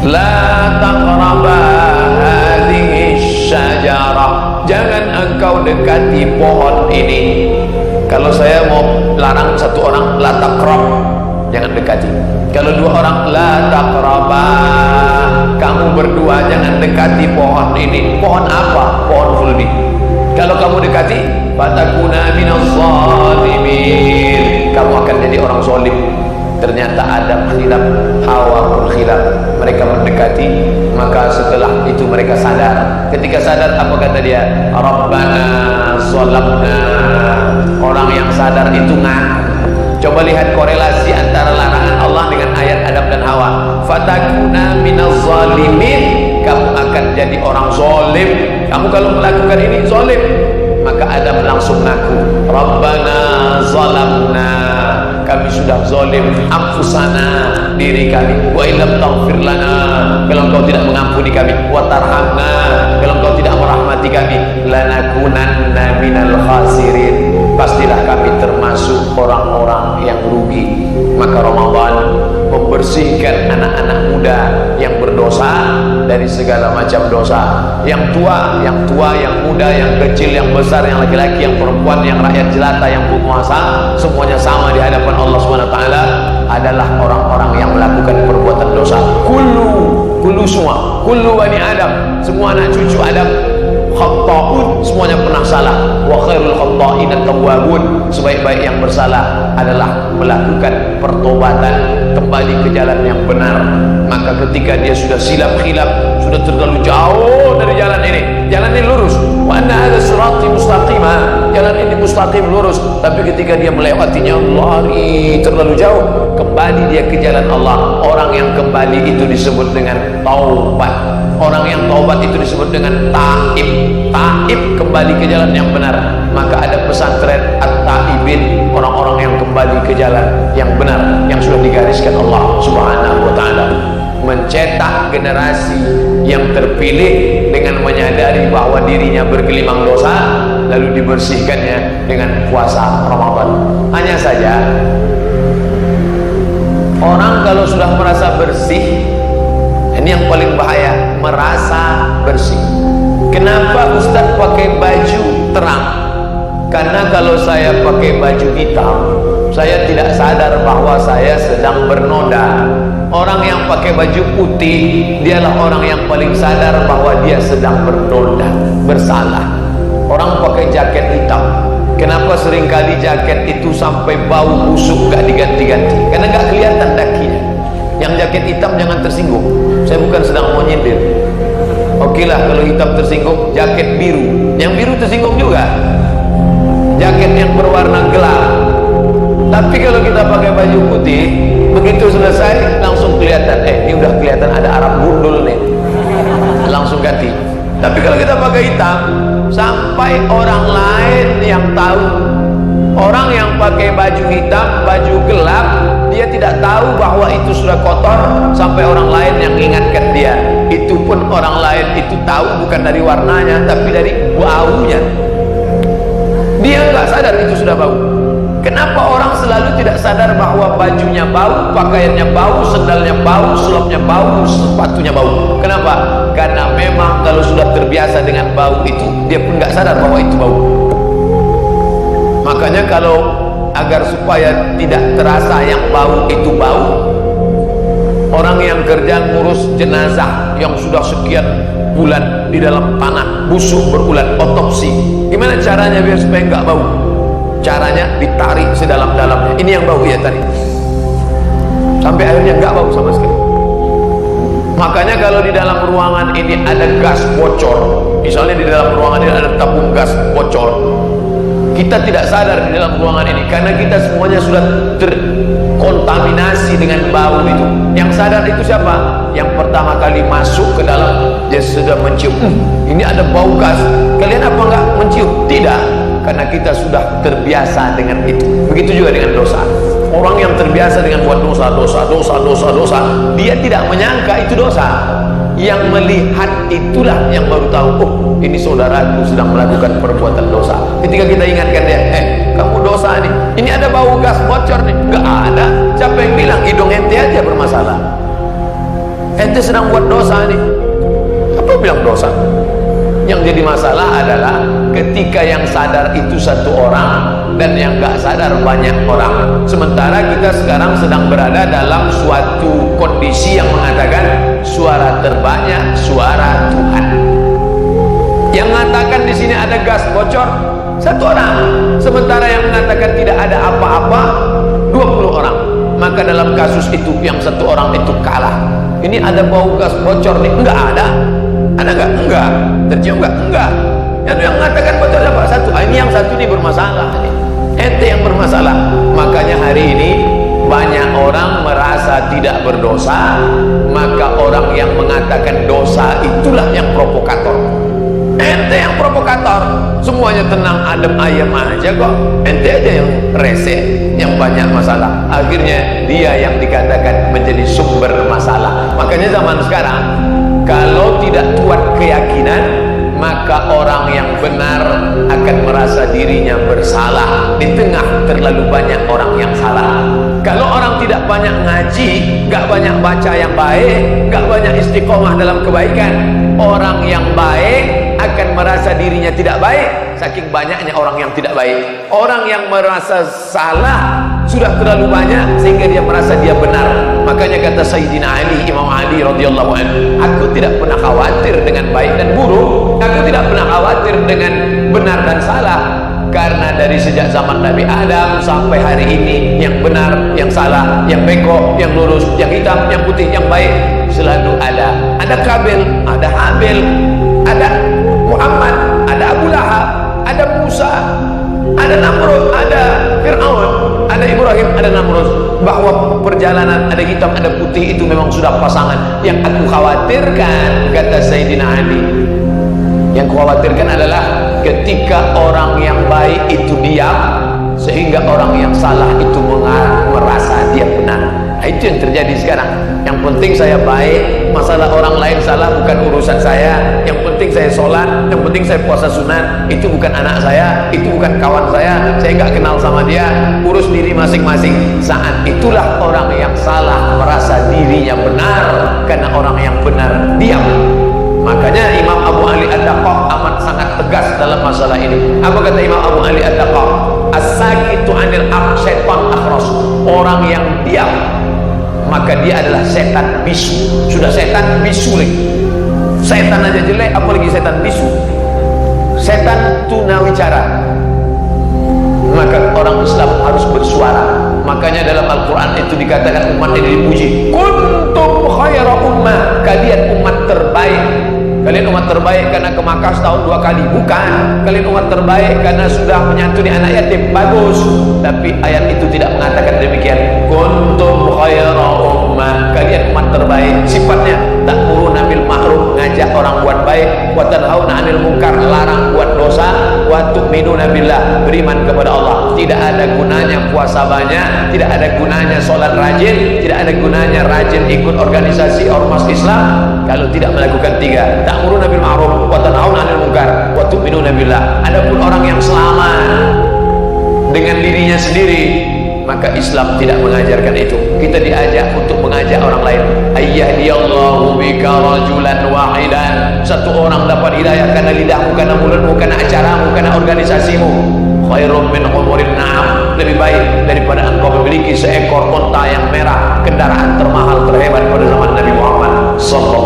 La taqraba hadhihi syajarah, jangan engkau dekati pohon ini. Kalau saya mau larang satu orang, la taqrab, jangan dekati. Kalau dua orang, la taqraba, kamu berdua jangan dekati pohon ini. Pohon apa? Pohon khuldi. Kalau kamu dekati, fatakuna minaz zalimin, kamu akan jadi orang zalim. Ternyata Adam khilaf, Hawa pun khilaf. Mereka mendekati, maka setelah itu mereka sadar. Ketika sadar, apa kata dia? Rabbana zalamna. Orang yang sadar itu ngaku. Coba lihat korelasi antara larangan Allah dengan ayat Adam dan Hawa. Fatakuna minaz zalimin, kamu akan jadi orang zalim. Kamu kalau melakukan ini zalim. Maka Adam langsung ngaku, Rabbana zalamna, kami sudah zalim anfusana, diri kami, wa illam taghfir lana, kalau engkau tidak mengampuni kami, wa tarhamna, kalau engkau tidak merahmati kami, lanakunanna minal khasirin, pastilah kami termasuk orang-orang yang rugi. Maka Ramadan membersihkan anak-anak muda yang berdosa dari segala macam dosa. Yang tua, yang muda, yang kecil, yang besar, yang laki-laki, yang perempuan, yang rakyat jelata, yang penguasa, semuanya sama di hadapan Allah SWT adalah orang-orang yang melakukan perbuatan dosa. Kullu semua, kullu bani Adam, semua anak cucu Adam khata'un, semuanya pernah salah. Wa khairul khata'in at-tawwabun, sebaik-baik yang bersalah adalah melakukan pertobatan, kembali ke jalan yang benar. Maka ketika dia sudah silap khilaf, sudah terlalu jauh dari jalan ini lurus, wa anna hadza sirati mustaqima, jalan ini mustaqim lurus, tapi ketika dia melewatinya lari terlalu jauh, kembali dia ke jalan Allah. Orang yang kembali itu disebut dengan taubat. Orang yang taubat itu disebut dengan taib. Taib kembali ke jalan yang benar. Maka ada pesantren at-taibin, orang-orang yang kembali ke jalan yang benar, yang sudah digariskan Allah Subhanahu wa ta'ala. Mencetak generasi yang terpilih dengan menyadari bahwa dirinya bergelimang dosa, lalu dibersihkannya dengan puasa Ramadan. Hanya saja orang kalau sudah merasa bersih, ini yang paling bahaya, merasa bersih. Kenapa Ustaz pakai baju terang? Karena kalau saya pakai baju hitam, saya tidak sadar bahwa saya sedang bernoda. Orang yang pakai baju putih, dialah orang yang paling sadar bahwa dia sedang bernoda, bersalah. Orang pakai jaket hitam, kenapa seringkali jaket itu sampai bau busuk gak diganti-ganti? Karena gak kelihatan dakinya. Yang jaket hitam jangan tersinggung. Saya bukan sedang mau nyindir. Oke lah kalau hitam tersinggung, jaket biru, yang biru tersinggung juga. Jaket yang berwarna gelap. Tapi kalau kita pakai baju putih, begitu selesai langsung kelihatan, ini udah kelihatan ada Arab gundul nih, langsung ganti. Tapi kalau kita pakai hitam, sampai orang lain yang tahu. Orang yang pakai baju hitam, baju gelap, dia tidak tahu bahwa itu sudah kotor, sampai orang lain yang ingatkan dia. Itu pun orang lain itu tahu bukan dari warnanya, tapi dari baunya. Dia nggak sadar itu sudah bau. Kenapa orang selalu tidak sadar bahwa bajunya bau, pakaiannya bau, sendalnya bau, selopnya bau, sepatunya bau? Kenapa? Karena memang kalau sudah terbiasa dengan bau itu, dia pun nggak sadar bahwa itu bau. Makanya kalau agar supaya tidak terasa yang bau itu bau, orang yang kerja ngurus jenazah yang sudah sekian bulan di dalam tanah busuk berulat, otopsi, gimana caranya biar supaya nggak bau? Caranya ditarik sedalam-dalamnya. Ini yang bau ya tadi, sampai akhirnya nggak bau sama sekali. Makanya kalau di dalam ruangan ini ada gas bocor, misalnya di dalam ruangan ini ada tabung gas bocor, kita tidak sadar di dalam ruangan ini karena kita semuanya sudah terkontaminasi dengan bau itu. Yang sadar itu siapa? Yang pertama kali masuk ke dalam, dia sudah mencium, ini ada bau gas. Kalian apa enggak mencium? Tidak. Karena kita sudah terbiasa dengan itu. Begitu juga dengan dosa. Orang yang terbiasa dengan buat dosa, dia tidak menyangka itu dosa. Yang melihat itulah yang baru tahu, oh ini saudaraku sedang melakukan perbuatan dosa. Ketika kita ingatkan dia, kamu dosa nih, ini ada bau gas bocor nih. Enggak ada. Siapa yang bilang? Hidung ente aja bermasalah. Ente sedang buat dosa nih. Apa bilang dosa? Yang jadi masalah adalah ketika yang sadar itu satu orang dan yang gak sadar banyak orang. Sementara kita sekarang sedang berada dalam suatu kondisi yang mengatakan suara terbanyak suara Tuhan. Yang mengatakan di sini ada gas bocor satu orang, sementara yang mengatakan tidak ada apa-apa 20 orang. Maka dalam kasus itu yang satu orang itu kalah. Ini ada bau gas bocor nih, enggak ada. Ada enggak? Enggak. Tercium enggak? Enggak. Yang mengatakan bocor siapa? Satu. Ini yang satu ini bermasalah. Ente yang bermasalah. Makanya hari ini banyak orang merasa tidak berdosa, maka orang yang mengatakan dosa itulah yang provokator. Ente yang provokator, semuanya tenang adem ayem aja kok. Ente aja yang rese, yang banyak masalah. Akhirnya dia yang dikatakan menjadi sumber masalah. Makanya zaman sekarang kalau tidak kuat keyakinan, maka orang yang benar akan merasa dirinya bersalah di tengah terlalu banyak orang yang salah. Kalau orang tidak banyak ngaji, gak banyak baca yang baik, gak banyak istiqomah dalam kebaikan, orang yang baik akan merasa dirinya tidak baik saking banyaknya orang yang tidak baik. Orang yang merasa salah sudah terlalu banyak sehingga dia merasa dia benar. Makanya kata Sayyidina Ali, Imam Ali radhiyallahu anhu, aku tidak pernah khawatir dengan baik dan buruk, aku tidak pernah khawatir dengan benar dan salah, karena dari sejak zaman Nabi Adam sampai hari ini, yang benar, yang salah, yang bengkok, yang lurus, yang hitam, yang putih, yang baik selalu ada. Ada Kabil, ada Habil, ada Muhammad, ada Abu Lahab, ada Musa, ada Namrud, ada Fir'aun, ada Ibrahim, ada Namrud. Bahwa perjalanan ada hitam, ada putih itu memang sudah pasangan. Yang aku khawatirkan, kata Sayyidina Ali, yang khawatirkan adalah ketika orang yang baik itu diam sehingga orang yang salah itu merasa dia benar. Nah, itu yang terjadi sekarang. Yang penting saya baik, masalah orang lain salah bukan urusan saya. Yang penting saya sholat, yang penting saya puasa sunat. Itu bukan anak saya, itu bukan kawan saya nggak kenal sama dia. Urus diri masing-masing. Saat itulah orang yang salah merasa dirinya benar, karena orang yang benar diam. Makanya Imam Abu Ali Ad-Daqqaq amat sangat tegas dalam masalah ini. Apa kata Imam Abu Ali Ad-Daqqaq? As-sakitu 'anil haq syaitan akhras. Orang yang diam maka dia adalah setan bisu. Sudah setan bisu lagi. Setan aja jelek, apalagi setan bisu. Setan tunawicara. Maka orang Islam harus bersuara. Makanya dalam Al-Quran itu dikatakan umat ini dipuji, kuntum khaira ummah, kalian umat terbaik. Kalian umat terbaik karena ke Makkah setahun 2 kali? Bukan. Kalian umat terbaik karena sudah menyantuni anak yatim? Bagus. Tapi ayat itu tidak mengatakan demikian. Kuntum khaira ummah, kalian umat terbaik. Sifatnya ta'muruna bil ma'ruf, ngajak orang buat baik, wa tanhauna 'anil munkar, larang buat dosa, wa tu'minuna billah, beriman kepada Allah. Tidak ada gunanya puasa banyak, tidak ada gunanya sholat rajin, tidak ada gunanya rajin ikut organisasi ormas Islam kalau tidak melakukan 3. Ta'muruna bil ma'ruf wa tanhauna 'anil munkar wa tu'minuna billah. Adapun orang yang selamat dengan dirinya sendiri, maka Islam tidak mengajarkan itu. Kita diajak untuk mengajak orang lain. Ayyahdiyallahu bika rajulan wahidan. Satu orang dapat hidayah karena lidahmu, karena mulutmu, karena acaramu, karena organisasimu. Khairum min umurin na'am, lebih baik daripada engkau memiliki seekor unta yang merah, kendaraan termahal terhebat pada zaman Nabi Muhammad sallallahu